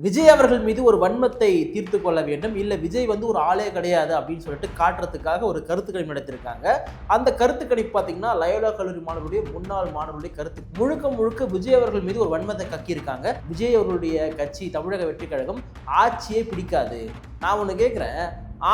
விஜய் அவர்கள் மீது ஒரு வன்மத்தை தீர்த்து கொள்ள வேண்டும், இல்லை விஜய் வந்து ஒரு ஆளே கிடையாது அப்படின்னு சொல்லிட்டு காட்டுறதுக்காக ஒரு கருத்து கணிப்பு நடத்திருக்காங்க. அந்த கருத்து கணிப்பு பார்த்தீங்கன்னா லயோலா கல்லூரி மாணவர்களுடைய முன்னாள் மாணவர்களுடைய கருத்து முழுக்க முழுக்க விஜய் அவர்கள் மீது ஒரு வன்மத்தை கக்கியிருக்காங்க. விஜய் அவர்களுடைய கட்சி தமிழக வெற்றி கழகம் ஆட்சியே பிடிக்காது. நான் ஒன்று கேட்குறேன்,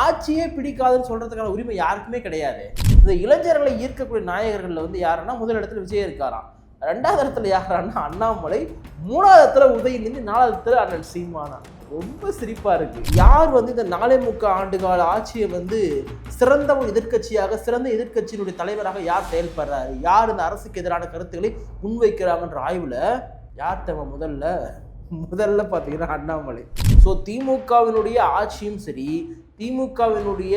ஆட்சியே பிடிக்காதுன்னு சொல்றதுக்கான உரிமை யாருக்குமே கிடையாது. இந்த இளைஞர்களை ஈர்க்கக்கூடிய நாயகர்கள் வந்து யாருன்னா முதல் இடத்துல விஜய் இருக்காராம், ரெண்டாவது இடத்துல யாரான்னா அண்ணாமலை, மூணாவது இடத்துல உதயநிதி, நாலாவது இடத்துல அண்ணன் சீமானா. ரொம்ப சிரிப்பா இருக்கு. யார் வந்து இந்த 4.25 ஆண்டு கால ஆட்சியை வந்து சிறந்த ஒரு எதிர்கட்சியாக, சிறந்த எதிர்கட்சியினுடைய தலைவராக யார் செயல்படுறாரு, யார் இந்த அரசுக்கு எதிரான கருத்துக்களை முன்வைக்கிறாங்கன்ற ஆய்வுல யார் தேவை முதல்ல பார்த்தீங்கன்னா அண்ணாமலை. ஸோ திமுகவினுடைய ஆட்சியும் சரி, திமுகவினுடைய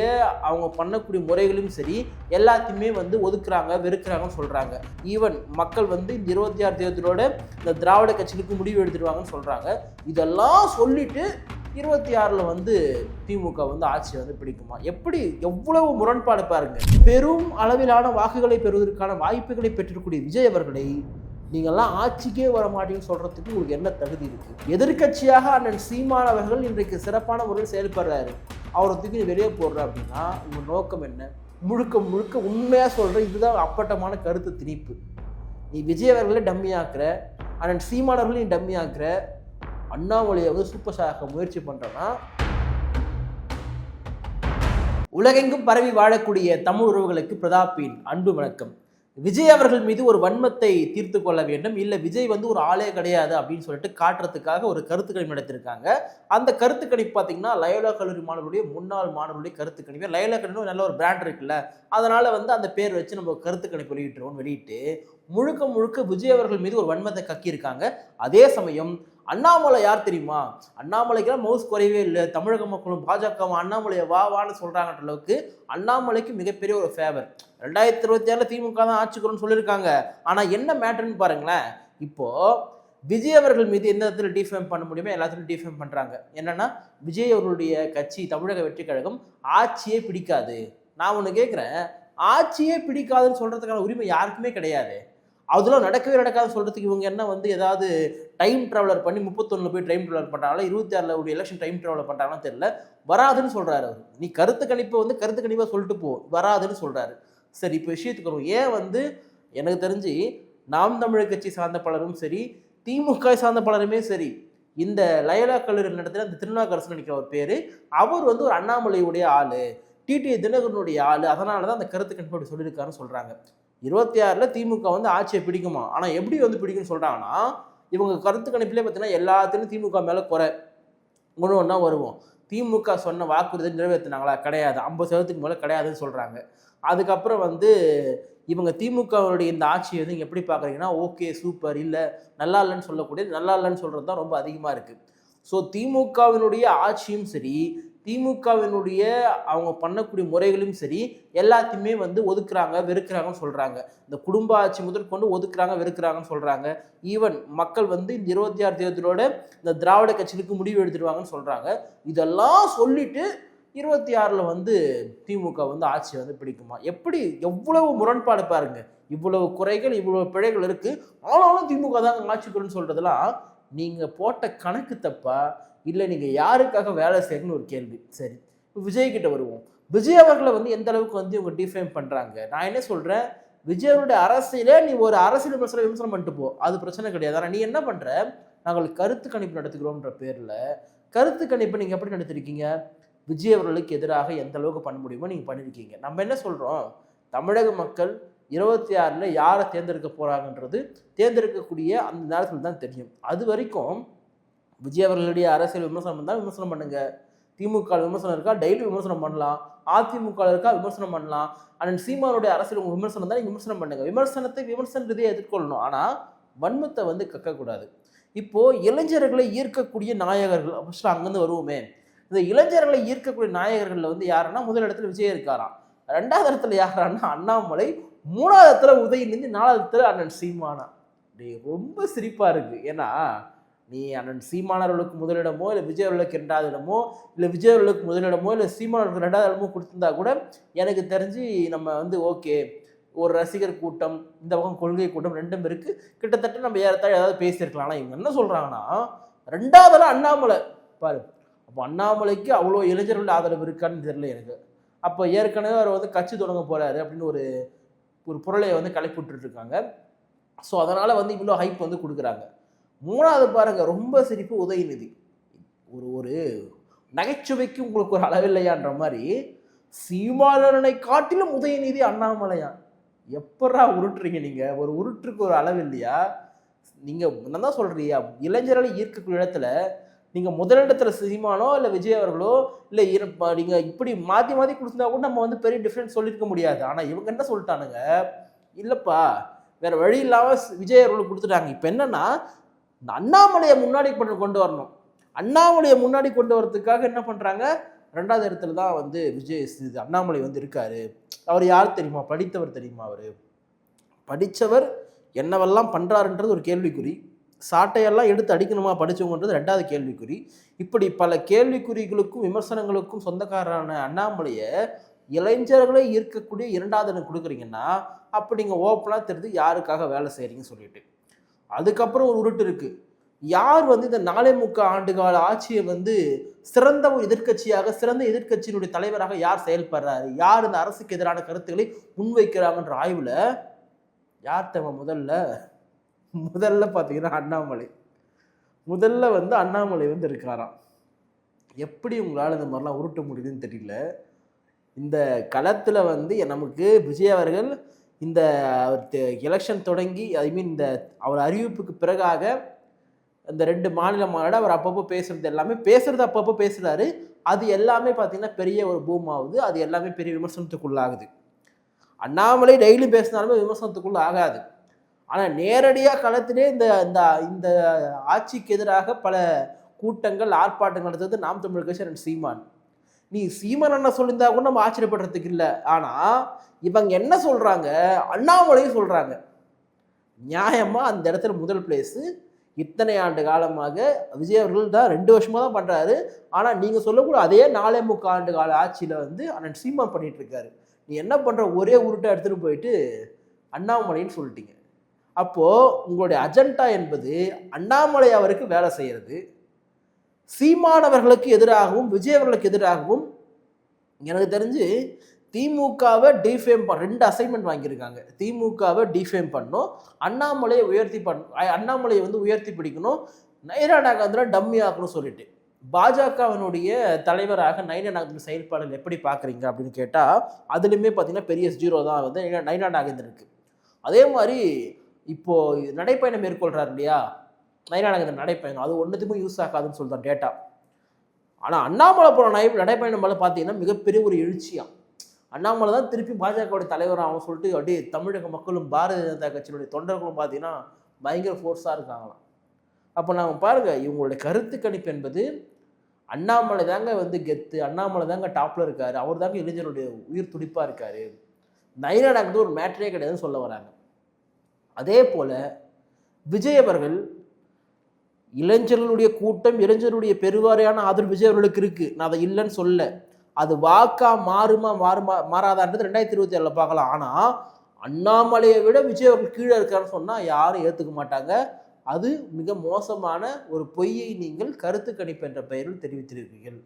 அவங்க பண்ணக்கூடிய முறைகளும் சரி, எல்லாத்தையுமே வந்து ஒதுக்குறாங்க, வெறுக்கிறாங்கன்னு சொல்கிறாங்க. ஈவன் மக்கள் வந்து இந்த 26 தேர்தலோட இந்த திராவிட கட்சிகளுக்கு முடிவு எடுத்துடுவாங்கன்னு சொல்கிறாங்க. இதெல்லாம் சொல்லிட்டு 26ல் வந்து திமுக வந்து ஆட்சியை வந்து பிடிக்குமா? எப்படி, எவ்வளவு முரண்பாடு பாருங்க. பெரும் அளவிலான வாக்குகளை பெறுவதற்கான வாய்ப்புகளை பெற்றிருக்கக்கூடிய விஜய் அவர்களை நீங்கள்லாம் ஆட்சிக்கே வர மாட்டீங்கன்னு சொல்கிறதுக்கு உங்களுக்கு என்ன தகுதி இருக்குது? எதிர்கட்சியாக அண்ணன் சீமான் அவர்கள் இன்றைக்கு சிறப்பான முறையில் செயல்படுறாரு, அவரை தூக்கி வெளியே போடுற அப்படின்னா உங்கள் நோக்கம் என்ன? முழுக்க முழுக்க உண்மையாக சொல்கிற இதுதான் அப்பட்டமான கருத்து திணிப்பு. நீ விஜய் அவர்களே டம்மி ஆக்குற, அண்ணன் சீமான் அவர்களையும் டம்மி ஆக்குற, அண்ணாமலையை வந்து சூப்பர் ஸ்டாராக முயற்சி பண்ணுறேன்னா. உலகெங்கும் பரவி வாழக்கூடிய தமிழ் உறவுகளுக்கு பிரதாப்பின் அன்பு வணக்கம். விஜய் அவர்கள் மீது ஒரு வன்மத்தை தீர்த்து கொள்ள வேண்டும், இல்லை விஜய் வந்து ஒரு ஆளே கிடையாது அப்படின்னு சொல்லிட்டு காட்டுறதுக்காக ஒரு கருத்து கணிப்பு நடத்திருக்காங்க. அந்த கருத்து கணிப்பு பார்த்தீங்கன்னா லயோலா கல்லூரி மாணவர்களுடைய முன்னாள் மாணவர்களுடைய கருத்து கணிப்பு. லயோலா கல்லூரி நல்ல ஒரு பிராண்ட் இருக்குல்ல, அதனால வந்து அந்த பேர் வச்சு நம்ம கருத்து கணிப்பு வெளியிட்டு முழுக்க முழுக்க விஜய் அவர்கள் மீது ஒரு வன்மத்தை கக்கியிருக்காங்க. அதே சமயம் அண்ணாமலை யார் தெரியுமா? அண்ணாமலைக்கெல்லாம் மவுஸ் குறையவே இல்லை. தமிழக மக்களும் பாஜக அண்ணாமலையை வான்னு சொல்றாங்கன்ற அளவுக்கு அண்ணாமலைக்கு மிகப்பெரிய ஒரு ஃபேவர். 2026 திமுக தான் ஆட்சிக்கிறோம்னு சொல்லியிருக்காங்க. ஆனா என்ன மேட்டர்ன்னு பாருங்களேன். இப்போ விஜய் அவர்கள் மீது எந்த இடத்துல டிஃபேம் பண்ண முடியுமோ எல்லாத்துலையும் டிஃபேம் பண்றாங்க. என்னன்னா விஜய் அவர்களுடைய கட்சி தமிழக வெற்றி கழகம் ஆட்சியே பிடிக்காது. நான் ஒன்று கேட்குறேன், ஆட்சியே பிடிக்காதுன்னு சொல்றதுக்கான உரிமை யாருக்குமே கிடையாது. அதெல்லாம் நடக்கவே நடக்காதுன்னு சொல்கிறதுக்கு இவங்க என்ன வந்து ஏதாவது டைம் ட்ராவலர் பண்ணி 31 போய் டைம் ட்ராவலர் பண்ணுறாங்களா, 26ல் ஒரு எலெக்ஷன் டைம் ட்ராவலர் பண்ணுறாங்கன்னு தெரியல. வராதுன்னு சொல்கிறாரு அவர். நீ கருத்து கணிப்பை வந்து கருத்து கணிப்பாக சொல்லிட்டு போ, வராதுன்னு சொல்கிறாரு. சரி, இப்போ விஷயத்துக்கு வரும். ஏன் வந்து எனக்கு தெரிஞ்சு நாம் தமிழர் கட்சி சார்ந்த பலரும் சரி, திமுக சார்ந்த பலருமே சரி, இந்த லயோலா கல்லூரி நடத்துல அந்த திருநாகரசன் நினைக்கிற ஒரு பேர், அவர் வந்து ஒரு அண்ணாமலையுடைய ஆள், டிடி தினகரனுடைய ஆள், அதனால தான் அந்த கருத்து கணிப்பு அப்படி சொல்லியிருக்காருன்னு சொல்கிறாங்க. 26ல் திமுக வந்து ஆட்சியை பிடிக்குமா? ஆனால் எப்படி வந்து பிடிக்குன்னு சொல்கிறாங்கன்னா, இவங்க கருத்து கணிப்பிலே பார்த்தீங்கன்னா எல்லாத்துலையும் திமுக மேலே குறை ஒன்று ஒன்றா வருவோம். திமுக சொன்ன வாக்குறுதி நிறைவேற்றினாங்களா? கிடையாது. 50% மேலே கிடையாதுன்னு சொல்கிறாங்க. அதுக்கப்புறம் வந்து இவங்க திமுகவுடைய இந்த ஆட்சியை வந்து எப்படி பார்க்குறீங்கன்னா, ஓகே சூப்பர், இல்லை நல்லா இல்லைன்னு சொல்லக்கூடியது, நல்லா இல்லைன்னு சொல்கிறது தான் ரொம்ப அதிகமாக இருக்குது. ஸோ திமுகவினுடைய ஆட்சியும் சரி, திமுகவினுடைய அவங்க பண்ணக்கூடிய முறைகளும் சரி, எல்லாத்தையுமே வந்து ஒதுக்குறாங்க, வெறுக்கிறாங்கன்னு சொல்கிறாங்க. இந்த குடும்ப ஆட்சி முதற்கொண்டு ஒதுக்குறாங்க, வெறுக்கிறாங்கன்னு சொல்கிறாங்க. ஈவன் மக்கள் வந்து இந்த 26 தேர்தலோட இந்த திராவிட கட்சிகளுக்கு முடிவு எடுத்துடுவாங்கன்னு சொல்கிறாங்க. இதெல்லாம் சொல்லிட்டு 26ல் வந்து திமுக வந்து ஆட்சி வந்து பிடிக்குமா? எப்படி, எவ்வளவு முரண்பாடு பாருங்க. இவ்வளவு குறைகள், இவ்வளவு பிழைகள் இருக்குது, ஆனாலும் திமுக தான் ஆட்சிக்குன்னு சொல்கிறதெல்லாம் நீங்கள் போட்ட கணக்கு தப்பா, இல்லை நீங்கள் யாருக்காக வேலை செய்யணும்னு ஒரு கேள்வி. சரி, விஜய் கிட்ட வருவோம். விஜய் அவர்களை வந்து எந்த அளவுக்கு வந்து இவங்க டிஃபேம் பண்ணுறாங்க. நான் என்ன சொல்கிறேன், விஜயனுடைய அரசியலே நீ ஒரு அரசியல் விமர்சனம் பண்ணிட்டு போ, அது பிரச்சனை கிடையாது. ஆனால் நீ என்ன பண்ணுற, நாங்கள் கருத்து கணிப்பு நடத்துகிறோம்ன்ற பேரில் கருத்து கணிப்பு நீங்கள் எப்படி நடத்திருக்கீங்க? விஜய் அவர்களுக்கு எதிராக எந்த அளவுக்கு பண்ண முடியுமோ நீங்கள் பண்ணியிருக்கீங்க. நம்ம என்ன சொல்கிறோம், தமிழக மக்கள் 26ல் யாரை தேர்ந்தெடுக்க போகிறாங்கன்றது தேர்ந்தெடுக்கக்கூடிய அந்த நேரத்தில் தான் தெரியும். அது வரைக்கும் விஜய் அவர்களுடைய அரசியல் விமர்சனம் இருந்தால் விமர்சனம் பண்ணுங்க. திமுக விமர்சனம் இருக்கா, டெய்லி விமர்சனம் பண்ணலாம். அதிமுக இருக்கா, விமர்சனம் பண்ணலாம். அண்ணன் சீமானுடைய அரசியல் விமர்சனம் தான் விமர்சனம் பண்ணுங்க. விமர்சனத்தை விமர்சனத்தை எதிர்கொள்ளணும், ஆனால் வன்மத்தை வந்து கக்கக்கூடாது. இப்போ இளைஞர்களை ஈர்க்கக்கூடிய நாயகர்கள் ஃபஸ்ட்டு அங்கேருந்து வருவோமே. இந்த இளைஞர்களை ஈர்க்கக்கூடிய நாயகர்களில் வந்து யாருன்னா முதல் இடத்துல விஜய் இருக்காராம், ரெண்டாவது இடத்துல யாரான்னா அண்ணாமலை, மூணாவது இடத்துல உதயநிதி, நாலாவது இடத்துல அண்ணன் சீமானா. ரொம்ப சிரிப்பாக இருக்குது. ஏன்னா நீ அண்ணன் சீமானவர்களுக்கு முதலிடமோ, இல்லை விஜய் அவர்களுக்கு 2வது இடமோ, இல்லை விஜய் அவர்களுக்கு முதலிடமோ, இல்லை சீமானவர்களுக்கு 2வது இடமோ கொடுத்துருந்தா கூட எனக்கு தெரிஞ்சு நம்ம வந்து ஓகே, ஒரு ரசிகர் கூட்டம், இந்த பக்கம் கொள்கை கூட்டம் ரெண்டும் இருக்குது, கிட்டத்தட்ட நம்ம ஏறத்தாழ ஏதாவது பேசியிருக்கலாம். ஆனால் இவங்க என்ன சொல்கிறாங்கன்னா, ரெண்டாவதுல அண்ணாமலை பாரு. அப்போ அண்ணாமலைக்கு அவ்வளோ இளைஞர்கள் ஆதரவு இருக்கான்னு தெரியல எனக்கு. அப்போ ஏற்கனவே அவர் வந்து கட்சி தொடங்க போறாரு அப்படின்னு ஒரு ஒரு பொருளை வந்து கிளப்பிவிட்டு இருக்காங்க. ஸோ அதனால வந்து இவ்வளோ ஹைப் வந்து கொடுக்குறாங்க. மூணாவது பாருங்க, ரொம்ப சிரிப்பு உதயநிதி. ஒரு ஒரு நகைச்சுவைக்கு உங்களுக்கு ஒரு அளவில்லையான்ற மாதிரி சீமானனை காட்டிலும் உதயநிதி அண்ணாமலையா. எப்படா உருட்டுறீங்க நீங்க? ஒரு உருட்டுக்கு ஒரு அளவு இல்லையா? நீங்க நான் தான் சொல்றியா, இளைஞர்களை ஈர்க்கக்கூடிய இடத்துல நீங்க முதலிடத்துல சீமானோ இல்லை விஜய் அவர்களோ இல்லை நீங்க இப்படி மாற்றி மாற்றி கொடுத்தா கூட நம்ம வந்து பெரிய டிஃப்ரென்ஸ் சொல்லியிருக்க முடியாது. ஆனால் இவங்க என்ன சொல்லிட்டானுங்க, இல்லைப்பா வேற வழி இல்லாமல் விஜய் அவர்களுக்கு கொடுத்துட்டாங்க. இப்போ என்னன்னா அண்ணாமலையை முன்னாடி கொண்டு வரணும். அண்ணாமலையை முன்னாடி கொண்டு வரதுக்காக என்ன பண்ணுறாங்க, ரெண்டாவது இடத்துல தான் வந்து விஜய் அண்ணாமலை வந்து இருக்காரு. அவர் யார் தெரியுமா? படித்தவர் தெரியுமா? அவர் படித்தவர் என்னவெல்லாம் பண்ணுறாருன்றது ஒரு கேள்விக்குறி. சாட்டையெல்லாம் எடுத்து அடிக்கணுமா படித்தவங்கன்றது ரெண்டாவது கேள்விக்குறி. இப்படி பல கேள்விக்குறிகளுக்கும் விமர்சனங்களுக்கும் சொந்தக்காரரான அண்ணாமலையை இளைஞர்களை ஈர்க்கக்கூடிய இரண்டாவது இடம் கொடுக்குறீங்கன்னா அப்போ நீங்கள் ஓப்பனாக தெரிஞ்சு யாருக்காக வேலை செய்கிறீங்கன்னு சொல்லிட்டு. அதுக்கப்புறம் ஒரு உருட்டு இருக்குது. யார் வந்து இந்த 4.25 ஆண்டுகால ஆட்சியை வந்து சிறந்த ஒரு எதிர்கட்சியாக, சிறந்த எதிர்கட்சியினுடைய தலைவராக யார் செயல்படுறாரு, யார் இந்த அரசுக்கு எதிரான கருத்துக்களை முன்வைக்கிறாங்கன்ற ஆய்வில் யார் தேவை? முதல்ல பார்த்தீங்கன்னா அண்ணாமலை. முதல்ல வந்து அண்ணாமலை வந்து இருக்காராம். எப்படி உங்களால் இந்த மாதிரிலாம் உருட்ட முடியுதுன்னு தெரியல. இந்த களத்தில் வந்து நமக்கு விஜய் அவர்கள் இந்த எலெக்ஷன் தொடங்கி ஐ மீன் இந்த அவர் அறிவிப்புக்கு பிறகாக இந்த 2 மாநில மாநாடு அவர் அப்பப்போ பேசுறது அப்பப்போ பேசுகிறாரு. அது எல்லாமே பார்த்தீங்கன்னா பெரிய ஒரு பூம் ஆகுது. அது எல்லாமே பெரிய விமர்சனத்துக்குள்ளாகுது. அண்ணாமலை டெய்லி பேசினாலுமே விமர்சனத்துக்குள்ள ஆகாது. ஆனால் நேரடியாக களத்திலே இந்த இந்த ஆட்சிக்கு எதிராக பல கூட்டங்கள் ஆர்ப்பாட்டங்கள் நடத்துறது நாம் தமிழர் கட்சி சீமான். நீ சீமான் என்ன சொல்லியிருந்தா கூட நம்ம ஆச்சரியப்படுறதுக்கு இல்லை. ஆனால் இவங்க என்ன சொல்கிறாங்க, அண்ணாமலையும் சொல்கிறாங்க. நியாயமாக அந்த இடத்துல முதல் பிளேஸு இத்தனை ஆண்டு காலமாக விஜய் அவர்கள் தான் 2 வருஷமாக தான் பண்ணுறாரு. ஆனால் நீங்கள் சொல்லக்கூட அதே 4.25 ஆண்டு கால ஆட்சியில் வந்து அண்ணன் சீமான் பண்ணிட்டு இருக்காரு. நீ என்ன பண்ணுற, ஒரே உருட்டை எடுத்துகிட்டு போயிட்டு அண்ணாமலைன்னு சொல்லிட்டீங்க. அப்போது உங்களுடைய அஜெண்டா என்பது அண்ணாமலை அவருக்கு வேலை செய்கிறது, சீமானவர்களுக்கு எதிராகவும் விஜய் அவர்களுக்கு எதிராகவும். எனக்கு தெரிஞ்சு திமுகவை டிஃபேம் 2 அசைன்மெண்ட் வாங்கியிருக்காங்க. திமுகவை டிஃபேம் பண்ணணும், அண்ணாமலையை அண்ணாமலையை வந்து உயர்த்தி பிடிக்கணும், நைனா நாகேந்திரன் டம்மி ஆக்கணும்னு சொல்லிட்டு. பாஜகவினுடைய தலைவராக நைனா நாகேந்திரன் செயல்பாடுகள் எப்படி பார்க்குறீங்க அப்படின்னு கேட்டால் அதுலேயுமே பார்த்தீங்கன்னா பெரிய 0 தான் வந்து நைனா நாகேந்திரனுக்கு. அதே மாதிரி இப்போது நடைப்பயணம் மேற்கொள்கிறார் இல்லையா நைனா நாகேந்திரன், நடைப்பயணம் அது ஒன்றுத்துக்கும் யூஸ் ஆகாதுன்னு சொல்லிட்டான் டேட்டா. ஆனால் அண்ணாமலை போகிற நடைப்பயணம் மேலே பார்த்தீங்கன்னா மிகப்பெரிய ஒரு எழுச்சியாக அண்ணாமலை தான் திருப்பி பாஜகவுடைய தலைவர் அவன் சொல்லிட்டு அப்படியே தமிழக மக்களும் பாரதிய ஜனதா கட்சியினுடைய தொண்டர்களும் பார்த்தீங்கன்னா பயங்கர ஃபோர்ஸாக இருக்காங்களாம். அப்போ நாம் பாருங்கள், இவங்களுடைய கருத்து கணிப்பு என்பது அண்ணாமலை தாங்க வந்து கெத்து, அண்ணாமலை தாங்க டாப்பில் இருக்கார், அவர் தாங்க இளைஞருடைய உயிர் துடிப்பாக இருக்கார், நைனா நாகேந்திரன் ஒரு மேட்டரே கிடையாதுன்னு சொல்ல வராங்க. அதே போல் விஜய் அவர்கள் இளைஞர்களுடைய கூட்டம், இளைஞருடைய பெருவாரியான ஆதரவு விஜய் அவர்களுக்கு இருக்குது, நான் அதை இல்லைன்னு சொல்ல. அது வாக்கா மாறாதான்றது 2027 பார்க்கலாம். ஆனால் அண்ணாமலையை விட விஜய் அவர்கள் கீழே இருக்காருன்னு சொன்னால் யாரும் ஏற்றுக்க மாட்டாங்க. அது மிக மோசமான ஒரு பொய்யை நீங்கள் கருத்து கணிப்பு என்ற பெயரில் தெரிவித்திருக்கிறீர்கள்.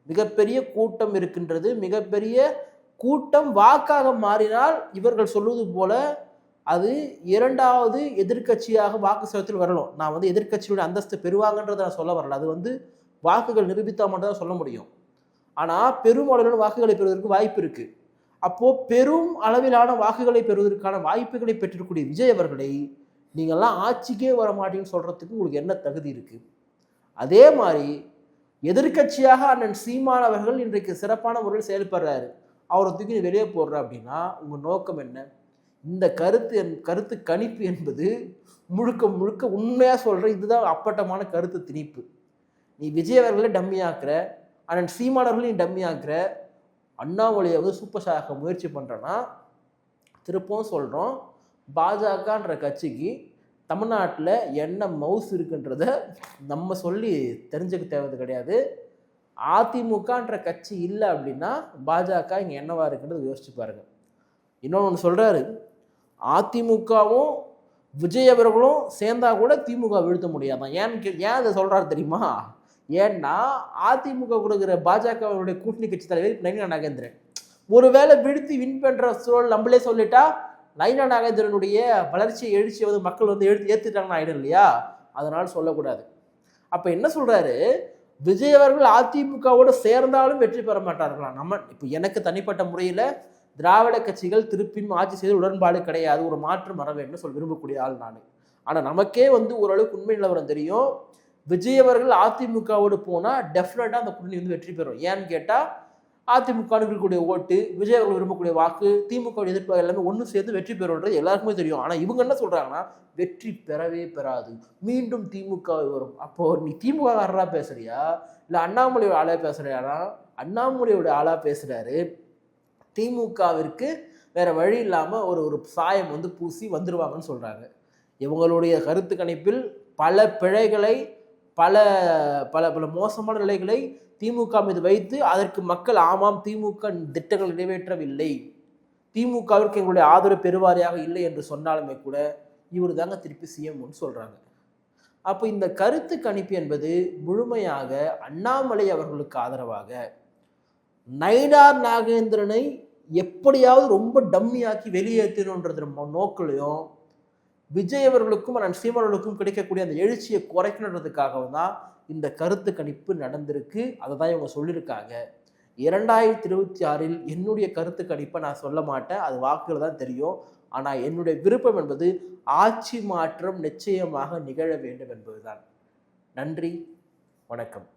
மிகப்பெரிய கூட்டம் இருக்கின்றது, மிகப்பெரிய கூட்டம் வாக்காக மாறினால் இவர்கள் சொல்வது போல அது 2வது எதிர்கட்சியாக வாக்கு செலுத்தல் வரணும். நான் வந்து எதிர்கட்சியுடைய அந்தஸ்து பெறுவாங்கன்றதை நான் சொல்ல வரல. அது வந்து வாக்குகள் நிரூபித்தா மட்டும் தான் சொல்ல முடியும். ஆனால் பெரும் அளவிலான வாக்குகளை பெறுவதற்கு வாய்ப்பு இருக்குது. அப்போது பெரும் அளவிலான வாக்குகளை பெறுவதற்கான வாய்ப்புகளை பெற்றிருக்கக்கூடிய விஜய் அவர்களை நீங்கள்லாம் ஆட்சிக்கே வர மாட்டீங்கன்னு சொல்கிறதுக்கு உங்களுக்கு என்ன தகுதி இருக்குது? அதே மாதிரி எதிர்கட்சியாக அண்ணன் சீமான் அவர்கள் இன்றைக்கு சிறப்பான முறையில் செயல்படுறாரு, அவரை தூக்கி வெளியே போடுற அப்படின்னா உங்கள் நோக்கம் என்ன? இந்த கருத்து கணிப்பு என்பது முழுக்க முழுக்க உண்மையாக சொல்கிற இதுதான் அப்பட்டமான கருத்து திணிப்பு. நீ விஜய் அவர்களை டம்மி ஆக்குற, அண்ணன் சீமானவர்களையும் நீ டம்மி ஆக்குற, அண்ணாமலையை வந்து சூப்பர் ஸ்டார் ஆக்க முயற்சி பண்ணுறேன்னா திருப்பவும் சொல்கிறோம், பாஜகன்ற கட்சிக்கு தமிழ்நாட்டில் என்ன மவுஸ் இருக்குன்றத நம்ம சொல்லி தெரிஞ்சுக்க தேவை கிடையாது. அதிமுகன்ற கட்சி இல்லை அப்படின்னா பாஜக இங்கே என்னவா இருக்குன்றது யோசிச்சு பாருங்கள். இன்னொன்று சொல்கிறாரு, அதிமுகவும் விஜய் அவர்களும் சேர்ந்தா கூட திமுக வீழ்த்த முடியாதான். ஏன் அதை சொல்றாரு தெரியுமா? ஏன்னா அதிமுக கொடுக்குற பாஜகவுடைய கூட்டணி கட்சி தலைவர் நயினா நாகேந்திரன் ஒருவேளை வீழ்த்தி வின் பண்ற சூழல் நம்மளே சொல்லிட்டா நயினா நாகேந்திரனுடைய வளர்ச்சியை எழுச்சியை வந்து மக்கள் வந்து ஏத்துட்டாங்கன்னு ஆயிடும் இல்லையா? அதனால சொல்லக்கூடாது. அப்ப என்ன சொல்றாரு, விஜய் அவர்கள் அதிமுகவோடு சேர்ந்தாலும் வெற்றி பெற மாட்டார்களாம். நம்ம இப்போ எனக்கு தனிப்பட்ட முறையில் திராவிட கட்சிகள் திருப்பியும் ஆட்சி செய்து உடன்பாடு கிடையாது, ஒரு மாற்றம் வர வேண்டும் சொல்ல விரும்பக்கூடிய ஆள் நான். ஆனால் நமக்கே வந்து ஓரளவுக்கு உண்மை நிலவரம் தெரியும். விஜய் அவர்கள் அதிமுகவோடு போனால் டெஃபினட்டாக அந்த கூட்டணி வந்து வெற்றி பெறும். ஏன்னு கேட்டால் அதிமுக இருக்கக்கூடிய ஓட்டு, விஜய் அவர்கள் விரும்பக்கூடிய வாக்கு, திமுக எதிர்ப்பு எல்லாமே ஒன்று சேர்ந்து வெற்றி பெறும்ன்றது எல்லாருக்குமே தெரியும். ஆனால் இவங்க என்ன சொல்கிறாங்கன்னா வெற்றி பெறவே பெறாது, மீண்டும் திமுக வரும். அப்போது நீ திமுககாரராக பேசுறியா இல்லை அண்ணாமலையோட ஆளாக பேசுறியானா? அண்ணாமலையோட ஆளாக பேசுகிறாரு. திமுகவிற்கு வேற வழி இல்லாமல் ஒரு சாயம் வந்து பூசி வந்துருவாங்கன்னு சொல்கிறாங்க. இவங்களுடைய கருத்து கணிப்பில் பல பிழைகளை, பல பல பல மோசமான நிலைகளை திமுக மீது வைத்து அதற்கு மக்கள் ஆமாம் திமுக திட்டங்கள் நிறைவேற்றவில்லை, திமுகவிற்கு எங்களுடைய ஆதரவு பெருவாரியாக இல்லை என்று சொன்னாலுமே கூட இவர் தாங்க திருப்பி சிஎம்னு சொல்றாங்க. அப்போ இந்த கருத்து கணிப்பு என்பது முழுமையாக அண்ணாமலை அவர்களுக்கு ஆதரவாக, நயினார் நாகேந்திரனை எப்படியாவது ரொம்ப டம்மியாக்கி வெளியேற்றணுன்றது நோக்கிலையும், விஜய் அவர்களுக்கும் சீமானவர்களுக்கும் கிடைக்கக்கூடிய அந்த எழுச்சியை குறைக்கணுன்றதுக்காகவும் தான் இந்த கருத்து கணிப்பு நடந்திருக்கு. அதை தான் இவங்க சொல்லியிருக்காங்க. 2026 என்னுடைய கருத்து கணிப்பை நான் சொல்ல மாட்டேன், அது வாக்குகள் தான் தெரியும். ஆனால் என்னுடைய விருப்பம் என்பது ஆட்சி மாற்றம் நிச்சயமாக நிகழ வேண்டும் என்பதுதான். நன்றி, வணக்கம்.